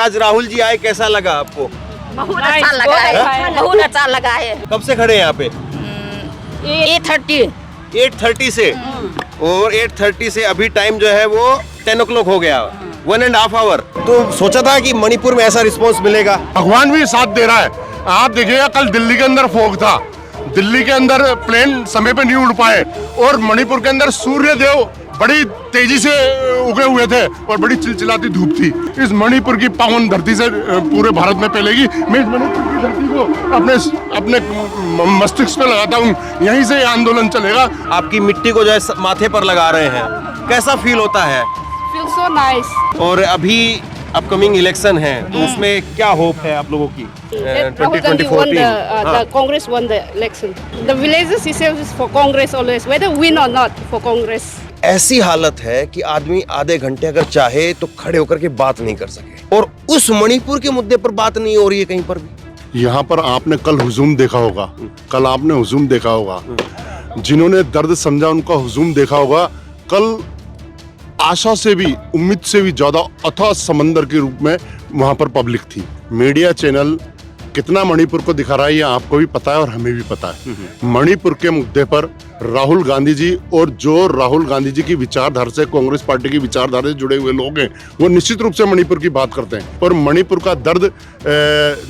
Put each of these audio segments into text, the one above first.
आज राहुल जी आए, कैसा लगा आपको? बहुत अच्छा लगा है, बहुत अच्छा लगा है। कब से खड़े हैं यहाँ पे? 8:30 से, और 8:30 से अभी टाइम जो है वो 10 o'clock हो गया, 1.5 hour। तो सोचा था कि मणिपुर में ऐसा रिस्पॉन्स मिलेगा? भगवान भी साथ दे रहा है। आप देखिएगा, कल दिल्ली के अंदर फॉग था, दिल्ली के अंदर प्लेन समय पे नहीं उड़ पाए, और मणिपुर के अंदर सूर्य देव बड़ी तेजी से उगे हुए थे और बड़ी चिलचिलाती धूप थी। इस मणिपुर की पावन धरती से पूरे भारत में फैलेगी। मैं इस मणिपुर की धरती को अपने मस्तिष्क पे लगाता हूँ, यहीं से आंदोलन चलेगा। आपकी मिट्टी को जो है माथे पर लगा रहे हैं, कैसा फील होता है? Feels so nice. और अभी अपकमिंग इलेक्शन है, तो उसमें क्या होप है आप लोगों की? Rahul Gandhi won the Congress won the election. The villages itself is for Congress always, whether win or not for Congress. ऐसी हालत है कि आदमी आधे घंटे अगर चाहे तो खड़े होकर के बात नहीं कर सके, और उस मणिपुर के मुद्दे पर बात नहीं हो रही है कहीं पर भी। यहाँ पर आपने कल हुजूम देखा होगा, कल आपने हुजूम देखा होगा, जिन्होंने दर्द समझा उनका हुजूम देखा होगा। कल आशा से भी, उम्मीद से भी ज्यादा अथाह समंदर के रूप में वहां पर पब्लिक थी। मीडिया चैनल कितना मणिपुर को दिखा रहा है ये आपको भी पता है और हमें भी पता है। मणिपुर के मुद्दे पर राहुल गांधी जी और जो राहुल गांधी जी की विचारधारा से, कांग्रेस पार्टी की विचारधारा से जुड़े हुए लोग हैं, वो निश्चित रूप से मणिपुर की बात करते हैं। और मणिपुर का दर्द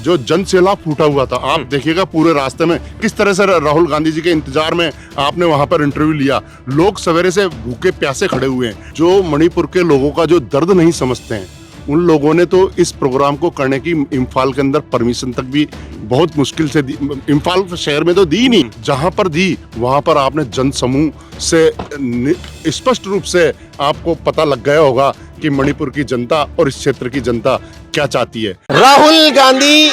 जो जन सैलाब फूटा हुआ था, आप देखिएगा पूरे रास्ते में किस तरह से राहुल गांधी जी के इंतजार में आपने वहां पर इंटरव्यू लिया। लोग सवेरे से भूखे प्यासे खड़े हुए हैं। जो मणिपुर के लोगों का जो दर्द नहीं समझते हैं, उन लोगों ने तो इस प्रोग्राम को करने की इम्फाल के अंदर परमिशन तक भी बहुत मुश्किल से दी। इम्फाल शहर में तो दी नहीं, जहां पर दी वहां पर आपने जन समूह से स्पष्ट रूप से आपको पता लग गया होगा कि मणिपुर की जनता और इस क्षेत्र की जनता क्या चाहती है। राहुल गांधी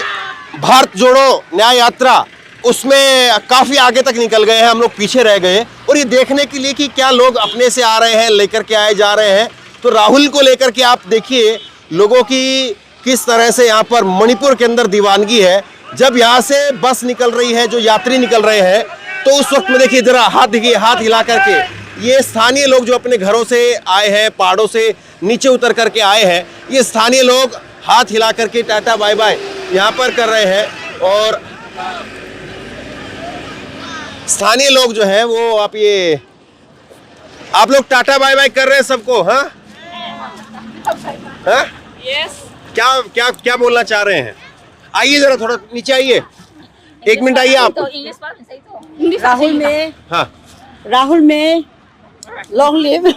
भारत जोड़ो न्याय यात्रा, उसमें काफी आगे तक निकल गए हैं, हम लोग पीछे रह गए। और ये देखने के लिए कि क्या लोग अपने से आ रहे हैं, लेकर के आए जा रहे हैं। तो राहुल को लेकर के आप देखिए लोगों की किस तरह से यहाँ पर मणिपुर के अंदर दीवानगी है। जब यहाँ से बस निकल रही है, जो यात्री निकल रहे हैं, तो उस वक्त में देखिए जरा हाथ दिखिए, हाथ हिला करके ये स्थानीय लोग जो अपने घरों से आए हैं, पहाड़ों से नीचे उतर करके आए हैं, ये स्थानीय लोग हाथ हिला करके टाटा बाय बाय यहाँ पर कर रहे हैं। और स्थानीय लोग जो है वो आप लोग टाटा बाय बाय कर रहे हैं सबको? हाँ हाँ, Yes. क्या क्या क्या बोलना चाह रहे हैं? आइए जरा थोड़ा नीचे आइए, 1 मिनट आइए आप। राहुल में, हाँ, राहुल में लॉन्ग लिव।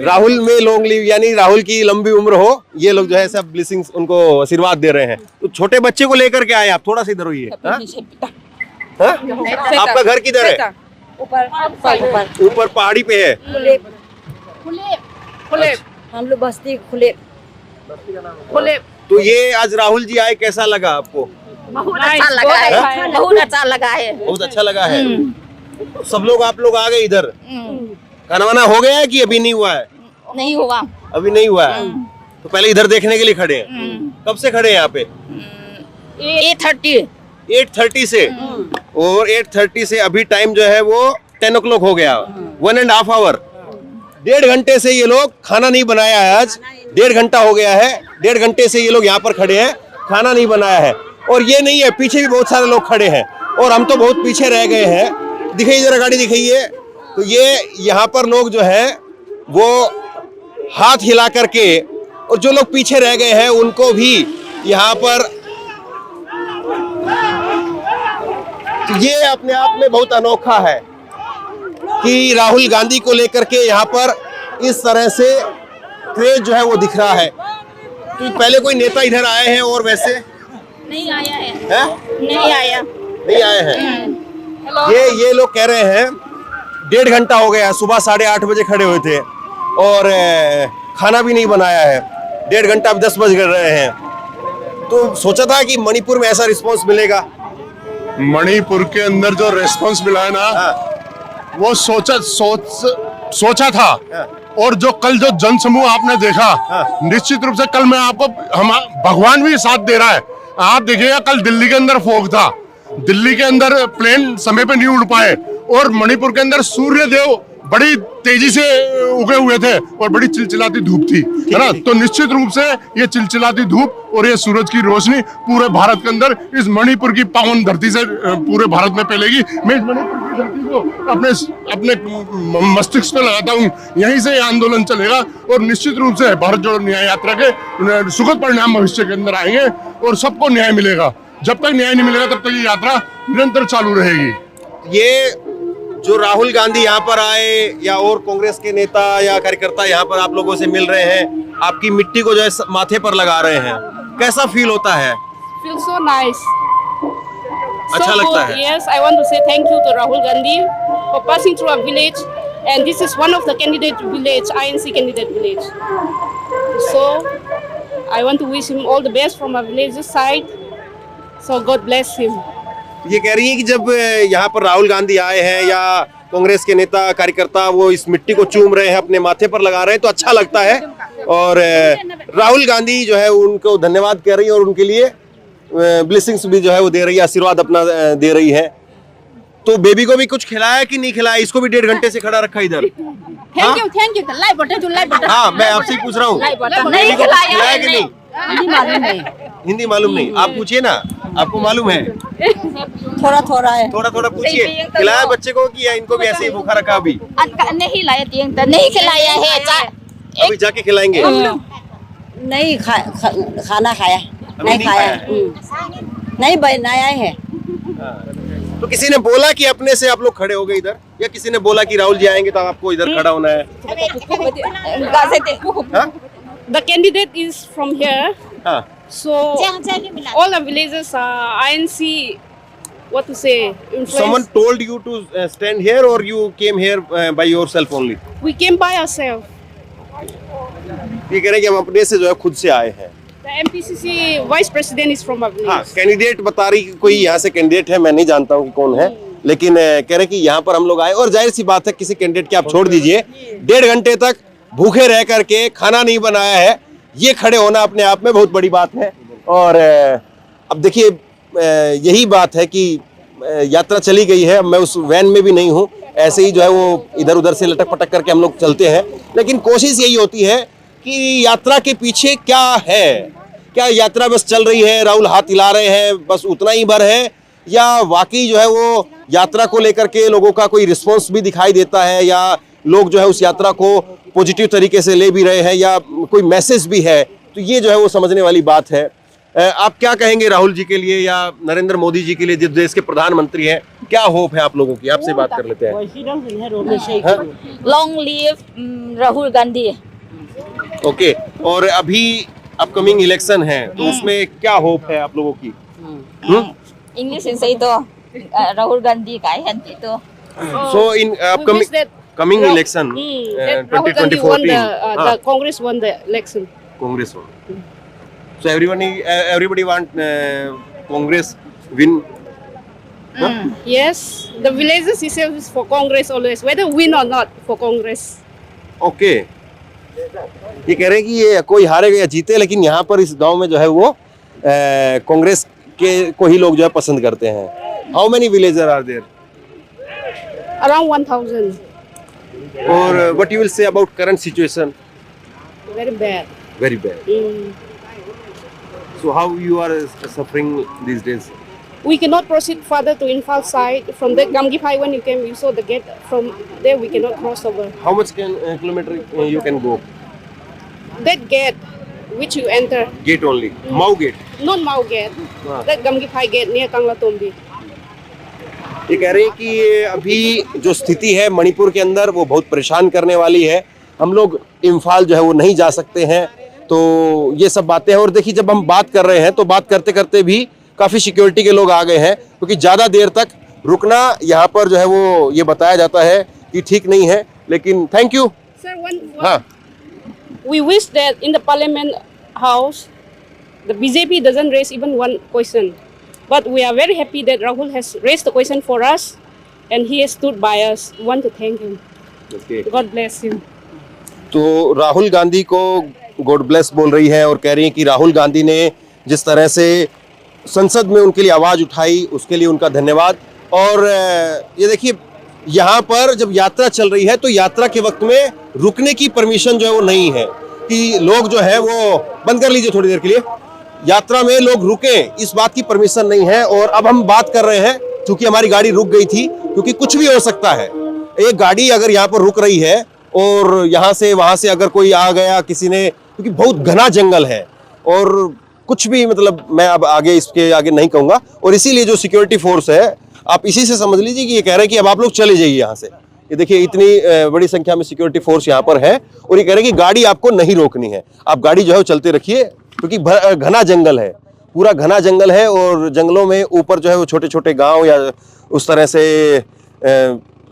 राहुल में लॉन्ग लिव, यानी राहुल की लंबी उम्र हो। ये लोग जो है सब ब्लेसिंग्स, उनको आशीर्वाद दे रहे हैं। तो छोटे बच्चे को लेकर के आए आप, थोड़ा सा इधर होइए। हाँ? हाँ? आपका घर किधर है? ऊपर पहाड़ी पे है। खुले हम लोग बस्ती खुले। तो ये आज राहुल जी आए, कैसा लगा आपको? बहुत अच्छा लगा है, बहुत अच्छा लगा है। बहुत अच्छा लगा है। सब लोग, आप लोग आ गए इधर। खाना वाना हो गया है कि अभी नहीं हुआ है? नहीं हुआ, अभी नहीं हुआ है, तो पहले इधर देखने के लिए खड़े हैं। कब से खड़े हैं यहाँ पे? 8:30 से, और 8:30 से अभी टाइम जो है वो 10 o'clock हो गया, 1.5 hour। 1.5 घंटे से ये लोग खाना नहीं बनाया है आज। 1.5 घंटा हो गया है, 1.5 घंटे से ये लोग यहाँ पर खड़े हैं, खाना नहीं बनाया है। और ये नहीं है, पीछे भी बहुत सारे लोग खड़े हैं, और हम तो बहुत पीछे रह गए हैं। दिखाइए जरा, गाड़ी दिखाइए। तो ये यहाँ पर लोग जो है वो हाथ हिला करके, और जो लोग पीछे रह गए हैं उनको भी यहाँ पर, ये अपने आप में बहुत अनोखा है कि राहुल गांधी को लेकर के यहाँ पर इस तरह से क्रेज जो है वो दिख रहा है। तो पहले कोई नेता इधर आए हैं और वैसे नहीं आया है, नहीं आए हैं। ये लोग कह रहे हैं 1.5 घंटा हो गया, सुबह 8:30 बजे खड़े हुए थे और खाना भी नहीं बनाया है। 1.5 घंटा, अब 10 बज रहे हैं। तो सोचा था कि मणिपुर में ऐसा रिस्पॉन्स मिलेगा। मणिपुर के अंदर जो रेस्पॉन्स मिला है ना, वो सोचा था। और जो कल जो जन समूह आपने देखा, निश्चित रूप से कल मैं आपको, भगवान भी साथ दे रहा है। आप देखिएगा, कल दिल्ली के अंदर फॉग था, दिल्ली के अंदर प्लेन समय पे नहीं उड़ पाए, और मणिपुर के अंदर सूर्य देव बड़ी तेजी से उगे हुए थे और बड़ी चिलचिलाती धूप थी, है ना। तो निश्चित रूप से ये चिलचिलाती धूप और ये सूरज की रोशनी पूरे भारत के अंदर इस मणिपुर की पावन धरती से पूरे भारत में फैलेगी। मैं इस मणिपुर की धरती को अपने मस्तिष्क पे लगाता हूँ। यहीं से आंदोलन चलेगा और निश्चित रूप से भारत जोड़ो न्याय यात्रा के सुखद परिणाम भविष्य के अंदर आएंगे और सबको न्याय मिलेगा। जब तक न्याय नहीं मिलेगा तब तक ये यात्रा निरंतर चालू रहेगी। ये जो राहुल गांधी यहाँ पर आए या और कांग्रेस के नेता या कार्यकर्ता यहाँ पर आप लोगों से मिल रहे हैं, आपकी मिट्टी को जो है माथे पर लगा रहे हैं, कैसा फील होता है? Feel so nice. अच्छा लगता है। Yes, I want to say thank you to Rahul Gandhi for passing through our village, and this is one of the candidate village, INC candidate village. So I want to wish him all the best from our village side. So God bless him. ये कह रही है कि जब यहाँ पर राहुल गांधी आए हैं या कांग्रेस के नेता कार्यकर्ता वो इस मिट्टी को चूम रहे हैं, अपने माथे पर लगा रहे हैं, तो अच्छा लगता है। और राहुल गांधी जो है उनको धन्यवाद कह रही है और उनके लिए ब्लेसिंग्स भी जो है वो दे रही है, आशीर्वाद अपना दे रही है। तो बेबी को भी कुछ खिलाया कि नहीं खिलाया? इसको भी 1.5 घंटे से खड़ा रखा इधर। थैंक यू लाई बटर हाँ, मैं आपसे ही पूछ रहा हूँ, नहीं खिलाया कि नहीं? हिंदी मालूम नहीं, हिंदी मालूम नहीं, आप पूछिए ना, आपको मालूम है? थोड़ा थोड़ा है, थोड़ा थोड़ा पूछिए। खिलाया बच्चे को कि या इनको भी ऐसे ही भूखा रखा? अभी नहीं लाया, नहीं खिलाया है, अभी जाके खिलाएंगे। नहीं खाना खाया, नहीं खाया, नहीं बनाया है। तो किसी ने बोला कि अपने से आप लोग खड़े हो गए इधर, या किसी ने बोला कि राहुल जी आएंगे तो आपको इधर खड़ा होना है? हाँ? The candidate is from here. हाँ, So all the villages are INC, what to say, influence. someone told you to stand here or you came here by yourself only? We came by ourselves. ये कह रहे हैं कि हम अपने से जो है खुद से आए हैं। The MPCC vice president is from our village. हाँ, कैंडिडेट बता रही कि कोई यहाँ से कैंडिडेट है, मैं नहीं जानता हूँ कि कौन है, लेकिन कह रहे कि यहाँ पर हम लोग आए। और जाहिर सी बात है, किसी कैंडिडेट की आप छोड़ दीजिए, 1.5 घंटे तक भूखे रह करके खाना नहीं बनाया है, ये खड़े होना अपने आप में बहुत बड़ी बात है। और अब देखिए, यही बात है कि यात्रा चली गई है, मैं उस वैन में भी नहीं हूँ, ऐसे ही जो है वो इधर उधर से लटक पटक करके हम लोग चलते हैं। लेकिन कोशिश यही होती है कि यात्रा के पीछे क्या है, क्या यात्रा बस चल रही है, राहुल हाथ हिला रहे हैं, बस उतना ही भर है, या वाकई जो है वो यात्रा को लेकर के लोगों का कोई रिस्पॉन्स भी दिखाई देता है, या लोग जो है उस यात्रा को पॉजिटिव तरीके से ले भी रहे हैं, या कोई मैसेज भी है। तो ये जो है वो समझने वाली बात है। आप क्या कहेंगे राहुल जी के लिए या नरेंद्र मोदी जी के लिए, जिस देश के प्रधानमंत्री हैं? क्या होप है आप लोगों की? आपसे बात कर लेते हैं। Long live Rahul Gandhi. Okay, और अभी अपकमिंग इलेक्शन है, तो उसमें क्या होप है आप लोगों की? इंग्लिश से सही तो राहुल गांधी का है तो। So in upcoming coming election, that Rahul Gandhi won 2014, the Congress won the election. Congress won. So everybody want Congress win. Yes, the villages itself is for Congress always, whether win or not for Congress. Okay. ये कह रहे हैं कि ये कोई हारे या जीते, लेकिन यहाँ पर इस गांव में जो है वो कांग्रेस के को ही लोग जो है पसंद करते हैं। How many villagers are there? Around 1,000. Or what you will say about current situation? Very bad. Very bad. So how you are suffering these days? We cannot proceed further to Infal side. From the Gamgipai, when you came, you saw the gate. From there, we cannot cross over. How much kilometer you can go? That gate, which you enter, Gate only. Mau gate. not Mao gate. हाँ। That Gamgipai gate near Kanglatombi. ये कह रहे हैं कि ये अभी जो स्थिति है मणिपुर के अंदर वो बहुत परेशान करने वाली है। हम लोग इम्फाल जो है वो नहीं जा सकते हैं। तो ये सब बातें हैं। और देखिए, जब हम बात कर रहे हैं तो बात करते करते भी काफ़ी सिक्योरिटी के लोग आ गए हैं, क्योंकि ज़्यादा देर तक रुकना यहाँ पर जो है वो ये बताया जाता है कि ठीक नहीं है। लेकिन थैंक यू। Sir, हाँ, we wish that in the Parliament House, the BJP doesn't raise even one question. But we are very happy that Rahul has raised the question for us, and he has stood by us. We want to thank him. okay. God bless him. तो राहुल गांधी को God bless बोल रही है और कह रही है कि राहुल गांधी ने जिस तरह से संसद में उनके लिए आवाज़ उठाई, उसके लिए उनका धन्यवाद। और ये देखिए, यहाँ पर जब यात्रा चल रही है तो यात्रा के वक्त में रुकने की परमिशन जो है वो नहीं है, कि लोग जो है वो बंद कर लीजिए थोड़ी देर के लिए, यात्रा में लोग रुके, इस बात की परमिशन नहीं है। और अब हम बात कर रहे हैं, क्योंकि हमारी गाड़ी रुक गई थी, क्योंकि कुछ भी हो सकता है। एक गाड़ी अगर यहाँ पर रुक रही है और यहाँ से वहां से अगर कोई आ गया किसी ने, क्योंकि बहुत घना जंगल है और कुछ भी, मतलब मैं अब आगे इसके आगे नहीं कहूंगा। और इसीलिए जो सिक्योरिटी फोर्स है, आप इसी से समझ लीजिए कि ये कह रहे हैं कि अब आप लोग चले जाइए यहाँ से। ये देखिए इतनी बड़ी संख्या में सिक्योरिटी फोर्स यहाँ पर है और ये कह रहे हैं कि गाड़ी आपको नहीं रोकनी है, आप गाड़ी जो है वो चलते रखिए, क्योंकि घना जंगल है, पूरा घना जंगल है। और जंगलों में ऊपर जो है वो छोटे छोटे गांव या उस तरह से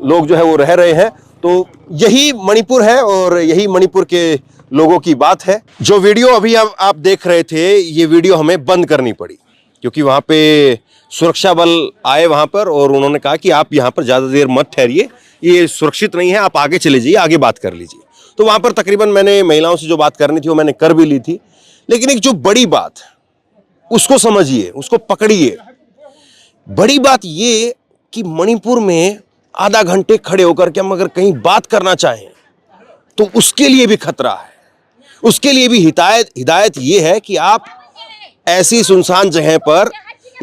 लोग जो है वो रह रहे हैं। तो यही मणिपुर है और यही मणिपुर के लोगों की बात है। जो वीडियो अभी आप देख रहे थे, ये वीडियो हमें बंद करनी पड़ी, क्योंकि वहाँ पे सुरक्षा बल आए वहाँ पर और उन्होंने कहा कि आप यहाँ पर ज़्यादा देर मत ठहरिए, ये सुरक्षित नहीं है, आप आगे चले जाइए, आगे बात कर लीजिए। तो वहाँ पर तकरीबन मैंने महिलाओं से जो बात करनी थी वो मैंने कर भी ली थी। लेकिन एक जो बड़ी बात, उसको समझिए, उसको पकड़िए। बड़ी बात ये कि मणिपुर में आधा घंटे खड़े होकर के हम अगर कहीं बात करना चाहें तो उसके लिए भी खतरा है, उसके लिए भी हिदायत ये है कि आप ऐसी सुनसान जगह पर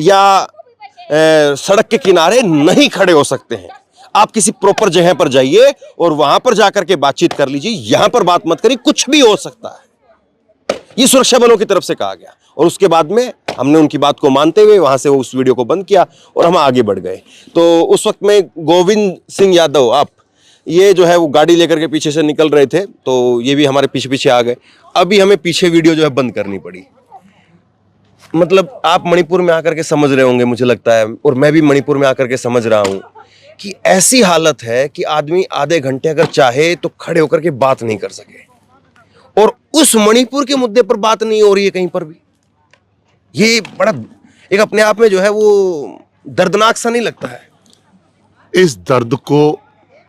या सड़क के किनारे नहीं खड़े हो सकते हैं। आप किसी प्रॉपर जगह पर जाइए और वहां पर जाकर के बातचीत कर लीजिए, यहां पर बात मत करिए, कुछ भी हो सकता है। ये सुरक्षा बलों की तरफ से कहा गया और उसके बाद में हमने उनकी बात को मानते हुए वहां से उस वीडियो को बंद किया और हम आगे बढ़ गए। तो उस वक्त में गोविंद सिंह यादव, आप ये जो है वो गाड़ी लेकर के पीछे से निकल रहे थे, तो ये भी हमारे पीछे पीछे आ गए। अभी हमें पीछे वीडियो जो है बंद करनी पड़ी। मतलब आप मणिपुर में आकर के समझ रहे होंगे, मुझे लगता है, और मैं भी मणिपुर में आकर के समझ रहा हूं कि ऐसी हालत है कि आदमी आधे घंटे अगर चाहे तो खड़े होकर के बात नहीं कर सके। और उस मणिपुर के मुद्दे पर बात नहीं हो रही है कहीं पर भी। ये बड़ा एक अपने आप में जो है वो दर्दनाक सा नहीं लगता है? इस दर्द को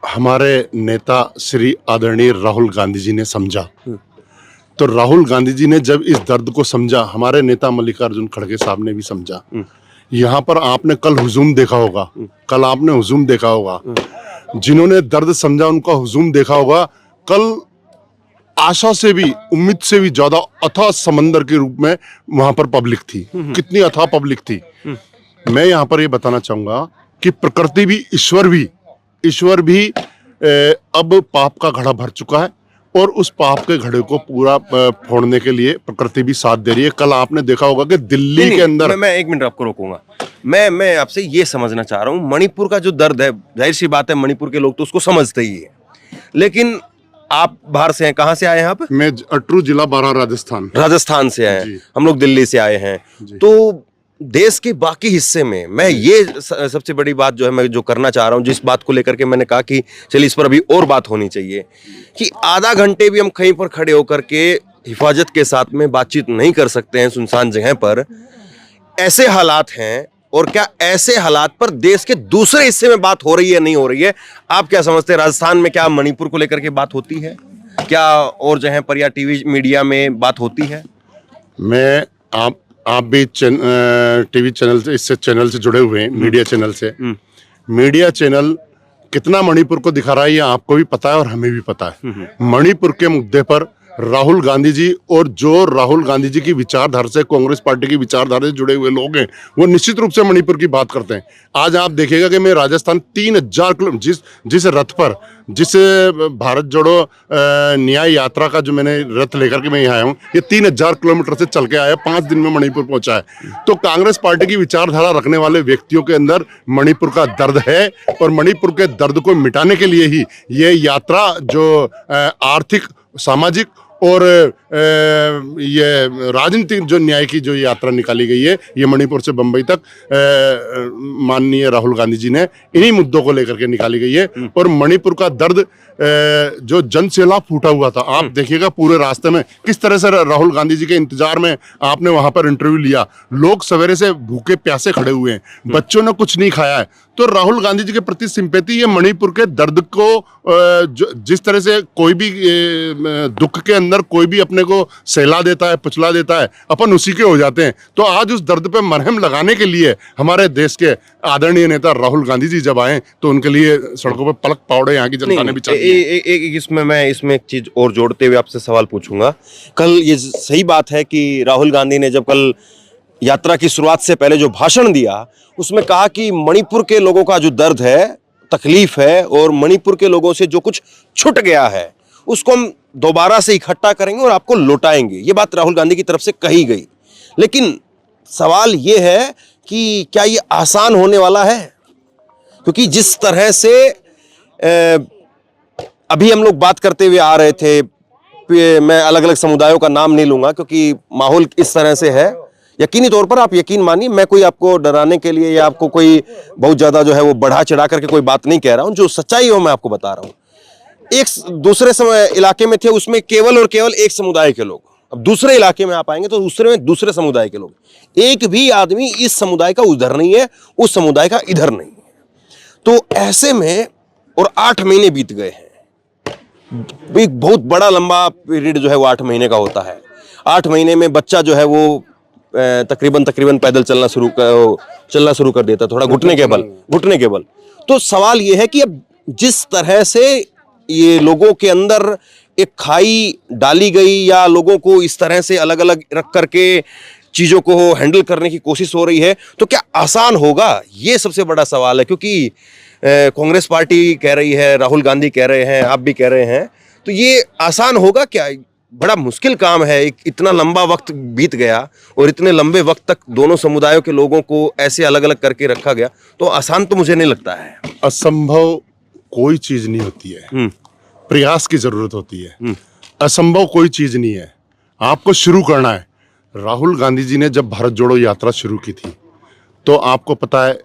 हमारे नेता श्री आदरणीय राहुल गांधी जी ने समझा। तो राहुल गांधी जी ने जब इस दर्द को समझा, हमारे नेता मल्लिकार्जुन खड़गे साहब ने भी समझा। यहाँ पर आपने कल हुजूम देखा होगा, कल आपने हुजूम देखा होगा, जिन्होंने दर्द समझा उनका हुजूम देखा होगा। कल आशा से भी, उम्मीद से भी ज्यादा अथाह समंदर के रूप में वहां पर पब्लिक थी। कितनी अथाह पब्लिक थी। मैं यहाँ पर ये बताना चाहूंगा कि प्रकृति भी, ईश्वर भी अब पाप का घड़ा भर चुका है और उस पाप के घड़े को पूरा फोड़ने के लिए प्रकृति भी साथ दे रही है। कल आपने देखा होगा कि दिल्ली के अंदर, मैं एक मिनट आपको रोकूंगा। मैं आपसे ये समझना चाह रहा हूँ, मणिपुर का जो दर्द है, जाहिर सी बात है मणिपुर के लोग तो उसको समझते ही है। लेकिन आप बाहर से हैं, कहाँ से आए हैं आप? मैं अटरू जिला बारा राजस्थान से आए हैं, हम लोग दिल्ली से आए हैं। तो देश के बाकी हिस्से में मैं ये सबसे बड़ी बात जो है मैं जो करना चाह रहा हूँ, जिस बात को लेकर के मैंने कहा कि चलिए इस पर अभी और बात होनी चाहिए, कि आधा घंटे भी हम कहीं पर खड़े होकर के हिफाजत के साथ में बातचीत नहीं कर सकते हैं सुनसान जगह पर। ऐसे हालात हैं, और क्या ऐसे हालात पर देश के दूसरे हिस्से में बात हो रही है, नहीं हो रही है? आप क्या समझते हैं, राजस्थान में क्या मणिपुर को लेकर के बात होती है? क्या और जगह पर या टीवी मीडिया में बात होती है? मैं आप भी टीवी चैनल से, इससे चैनल से जुड़े हुए हैं, मीडिया चैनल से। मीडिया चैनल कितना मणिपुर को दिखा रहा है ये आपको भी पता है और हमें भी पता है। मणिपुर के मुद्दे पर राहुल गांधी जी और जो राहुल गांधी जी की विचारधारा से, कांग्रेस पार्टी की विचारधारा से जुड़े हुए लोग हैं, वो निश्चित रूप से मणिपुर की बात करते हैं। आज आप देखिएगा कि मैं राजस्थान 3000 किलोमीटर जिस रथ पर, जिस भारत जोड़ो न्याय यात्रा का जो मैंने रथ लेकर के मैं यहाँ आया हूँ, ये 3000 किलोमीटर से चल के आया, 5 दिन में मणिपुर पहुंचा है। तो कांग्रेस पार्टी की विचारधारा रखने वाले व्यक्तियों के अंदर मणिपुर का दर्द है और मणिपुर के दर्द को मिटाने के लिए ही ये यात्रा जो आर्थिक, सामाजिक और ये राजनीतिक जो न्याय की जो यात्रा निकाली गई है, ये मणिपुर से बंबई तक माननीय राहुल गांधी जी ने इन्हीं मुद्दों को लेकर के निकाली गई है। और मणिपुर का दर्द जो जन सैलाब फूटा हुआ था, आप देखिएगा पूरे रास्ते में किस तरह से राहुल गांधी जी के इंतजार में आपने वहां पर इंटरव्यू लिया। लोग सवेरे से भूखे प्यासे खड़े हुए हैं, बच्चों ने कुछ नहीं खाया है। तो राहुल गांधी जी के प्रति सिंपैथी, ये मणिपुर के दर्द को जिस तरह से कोई भी दुख के अंदर कोई भी अपने को सहला देता है, पुचला देता है, अपन उसी के हो जाते हैं। तो आज उस दर्द पे मरहम लगाने के लिए हमारे देश के आदरणीय नेता राहुल गांधी जी जब आए तो उनके लिए सड़कों पर पलक पावड़े यहाँ की जनता ने भी चाहिए। इसमें एक चीज और जोड़ते हुए आपसे सवाल पूछूंगा। कल ये सही बात है कि राहुल गांधी ने जब कल यात्रा की शुरुआत से पहले जो भाषण दिया उसमें कहा कि मणिपुर के लोगों का जो दर्द है, तकलीफ है और मणिपुर के लोगों से जो कुछ छूट गया है उसको हम दोबारा से इकट्ठा करेंगे और आपको लौटाएंगे। ये बात राहुल गांधी की तरफ से कही गई। लेकिन सवाल ये है कि क्या ये आसान होने वाला है? क्योंकि जिस तरह से अभी हम लोग बात करते हुए आ रहे थे, मैं अलग अलग समुदायों का नाम नहीं लूंगा क्योंकि माहौल इस तरह से है, यकीनी तौर पर आप यकीन मानिए, मैं कोई आपको डराने के लिए या आपको कोई बहुत ज्यादा जो है वो बढ़ा चढ़ा करके कोई बात नहीं कह रहा हूं। जो सच्चाई है वो मैं आपको बता रहा हूं। एक दूसरे इलाके में थे, उसमें केवल और केवल एक समुदाय के लोग। अब दूसरे इलाके में आप आएंगे तो दूसरे में दूसरे समुदाय के लोग, एक भी आदमी इस समुदाय का उधर नहीं है, उस समुदाय का इधर नहीं है। तो ऐसे में और 8 महीने बीत गए हैं। एक बहुत बड़ा लंबा पीरियड जो है वो 8 महीने का होता है। 8 महीने में बच्चा जो है वो तकरीबन पैदल चलना शुरू कर देता, थोड़ा घुटने के बल। तो सवाल ये है कि अब जिस तरह से ये लोगों के अंदर एक खाई डाली गई या लोगों को इस तरह से अलग अलग रख करके चीजों को हैंडल करने की कोशिश हो रही है, तो क्या आसान होगा? ये सबसे बड़ा सवाल है। क्योंकि कांग्रेस पार्टी कह रही है, राहुल गांधी कह रहे हैं, आप भी कह रहे हैं, तो ये आसान होगा क्या? बड़ा मुश्किल काम है। इतना लंबा वक्त बीत गया और इतने लंबे वक्त तक दोनों समुदायों के लोगों को ऐसे अलग अलग करके रखा गया, तो आसान तो मुझे नहीं लगता है। असंभव कोई चीज नहीं होती है, प्रयास की जरूरत होती है। असंभव कोई चीज नहीं है, आपको शुरू करना है। राहुल गांधी जी ने जब भारत जोड़ो यात्रा शुरू की थी तो आपको पता है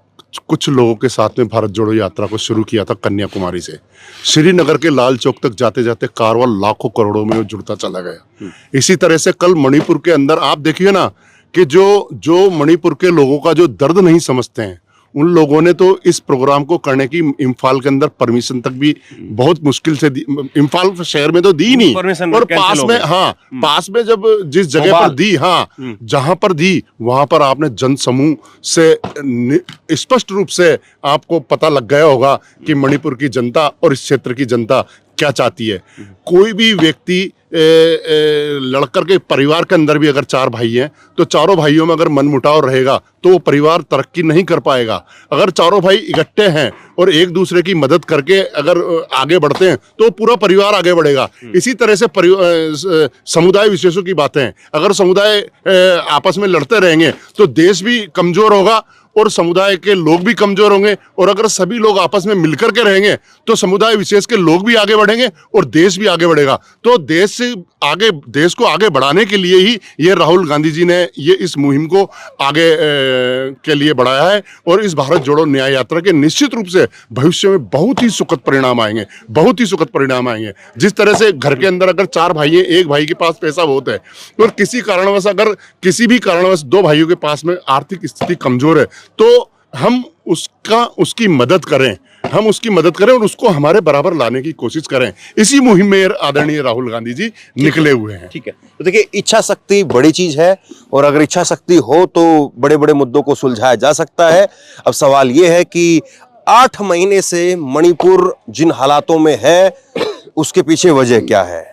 कुछ लोगों के साथ में भारत जोड़ो यात्रा को शुरू किया था कन्याकुमारी से। श्रीनगर के लाल चौक तक जाते जाते कारवां लाखों करोड़ों में जुड़ता चला गया। इसी तरह से कल मणिपुर के अंदर आप देखिए ना कि जो मणिपुर के लोगों का जो दर्द नहीं समझते हैं, उन लोगों ने तो इस प्रोग्राम को करने की इम्फाल के अंदर परमिशन तक भी बहुत मुश्किल से दी। इम्फाल शहर में तो दी नहीं, और पास में जब जिस जगह पर दी, जहां पर दी वहां पर आपने जन समूह से स्पष्ट रूप से आपको पता लग गया होगा कि मणिपुर की जनता और इस क्षेत्र की जनता क्या चाहती है। कोई भी व्यक्ति लड़कर के परिवार के अंदर भी अगर 4 भाई हैं तो चारों भाइयों में अगर मनमुटाव रहेगा तो वो परिवार तरक्की नहीं कर पाएगा। अगर चारों भाई इकट्ठे हैं और एक दूसरे की मदद करके अगर आगे बढ़ते हैं तो पूरा परिवार आगे बढ़ेगा। इसी तरह से समुदाय विशेषों की बातें हैं। अगर समुदाय आपस में लड़ते रहेंगे तो देश भी कमजोर होगा और समुदाय के लोग भी कमजोर होंगे, और अगर सभी लोग आपस में मिलकर के रहेंगे तो समुदाय विशेष के लोग भी आगे बढ़ेंगे और देश भी आगे बढ़ेगा। तो देश को आगे बढ़ाने के लिए ही ये राहुल गांधी जी ने ये इस मुहिम को आगे के लिए बढ़ाया है। और इस भारत जोड़ो न्याय यात्रा के निश्चित रूप से भविष्य में बहुत ही सुखद परिणाम आएंगे। जिस तरह से घर के अंदर अगर 4 भाई हैं, एक भाई के पास पैसा बहुत है और किसी भी कारणवश 2 भाइयों के पास में आर्थिक स्थिति कमजोर है, तो हम उसकी मदद करें और उसको हमारे बराबर लाने की कोशिश करें। इसी मुहिम में आदरणीय राहुल गांधी जी निकले हुए हैं। ठीक है, तो देखिए, इच्छा शक्ति बड़ी चीज है और अगर इच्छा शक्ति हो तो बड़े बड़े मुद्दों को सुलझाया जा सकता है। अब सवाल यह है कि 8 महीने से मणिपुर जिन हालातों में है उसके पीछे वजह क्या है?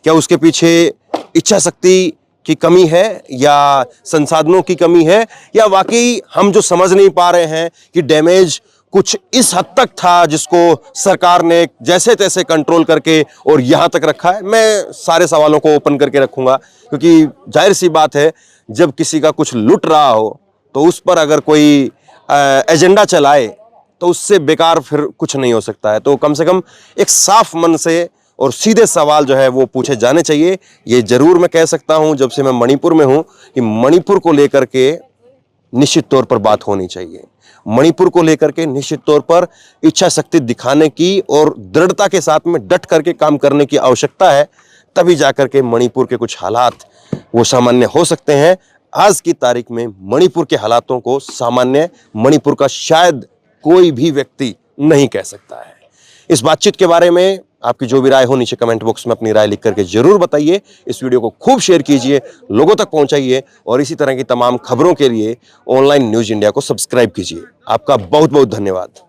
क्या उसके पीछे इच्छा शक्ति की कमी है या संसाधनों की कमी है, या वाकई हम जो समझ नहीं पा रहे हैं कि डैमेज कुछ इस हद तक था जिसको सरकार ने जैसे तैसे कंट्रोल करके और यहां तक रखा है? मैं सारे सवालों को ओपन करके रखूंगा क्योंकि जाहिर सी बात है, जब किसी का कुछ लुट रहा हो तो उस पर अगर कोई एजेंडा चलाए तो उससे बेकार फिर कुछ नहीं हो सकता है। तो कम से कम एक साफ मन से और सीधे सवाल जो है वो पूछे जाने चाहिए। ये जरूर मैं कह सकता हूं, जब से मैं मणिपुर में हूं, कि मणिपुर को लेकर के निश्चित तौर पर बात होनी चाहिए। मणिपुर को लेकर के निश्चित तौर पर इच्छा शक्ति दिखाने की और दृढ़ता के साथ में डट करके काम करने की आवश्यकता है। तभी जाकर के मणिपुर के कुछ हालात वो सामान्य हो सकते हैं। आज की तारीख में मणिपुर के हालातों को सामान्य, मणिपुर का शायद कोई भी व्यक्ति नहीं कह सकता है। इस बातचीत के बारे में आपकी जो भी राय हो नीचे कमेंट बॉक्स में अपनी राय लिख करके जरूर बताइए। इस वीडियो को खूब शेयर कीजिए, लोगों तक पहुंचाइए और इसी तरह की तमाम खबरों के लिए ऑनलाइन न्यूज इंडिया को सब्सक्राइब कीजिए। आपका बहुत बहुत धन्यवाद।